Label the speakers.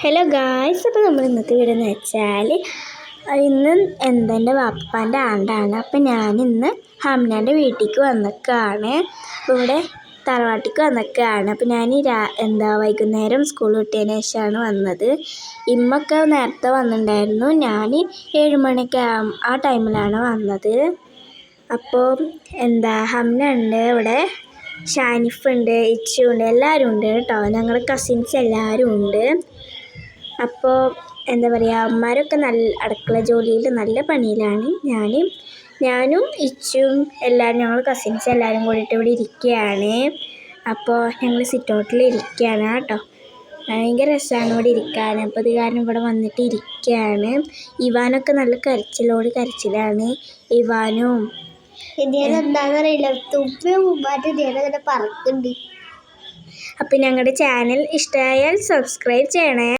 Speaker 1: Hello guys, അപ്പോൾ നമ്മൾ ഇന്നത്തെ വീഡിയോ എന്ന് വെച്ചാൽ ഇന്ന് എൻ്റെ വാപ്പാൻ്റെ ആണ്ടാണ്. അപ്പം ഞാനിന്ന് ഹംനാൻ്റെ വീട്ടിലേക്ക് വന്നേക്കാണ്. അപ്പോൾ ഇവിടെ തറവാട്ടിക്ക് വന്നേക്കാണ്. അപ്പോൾ ഞാൻ വൈകുന്നേരം സ്കൂൾ വിട്ടതിന് ശേഷമാണ് വന്നത്. ഇമ്മൊക്കെ നേരത്തെ വന്നിട്ടുണ്ടായിരുന്നു. ഞാൻ 7 മണിയൊക്കെ ആ ടൈമിലാണ് വന്നത്. അപ്പോൾ ഹംന ഉണ്ട്, ഇവിടെ ഷാനിഫുണ്ട്, ഇച്ചുണ്ട്, എല്ലാവരും ഉണ്ട് കേട്ടോ. ഞങ്ങളുടെ കസിൻസ് എല്ലാവരും ഉണ്ട്. അപ്പോൾ അമ്മമാരൊക്കെ നല്ല അടുക്കള ജോലിയിൽ നല്ല പണിയിലാണ്. ഞാനും ഇച്ചും എല്ലാവരും, ഞങ്ങൾ കസിൻസ് എല്ലാവരും കൂടിയിട്ട് ഇവിടെ ഇരിക്കുകയാണ്. അപ്പോൾ ഞങ്ങൾ സിറ്റൗട്ടിൽ ഇരിക്കുകയാണ് കേട്ടോ. ഭയങ്കര രസമാണ് ഇവിടെ ഇരിക്കാൻ. അപ്പോൾ ഇത് കാരണം ഇവിടെ വന്നിട്ട് ഇരിക്കുകയാണ്. ഇവാനൊക്കെ നല്ല കരച്ചിലാണ്. ഇവാനും
Speaker 2: എന്താണെന്നറിയില്ല, പറക്കുന്നുണ്ട്.
Speaker 1: അപ്പം ഞങ്ങളുടെ ചാനൽ ഇഷ്ടമായാൽ സബ്സ്ക്രൈബ് ചെയ്യണേ.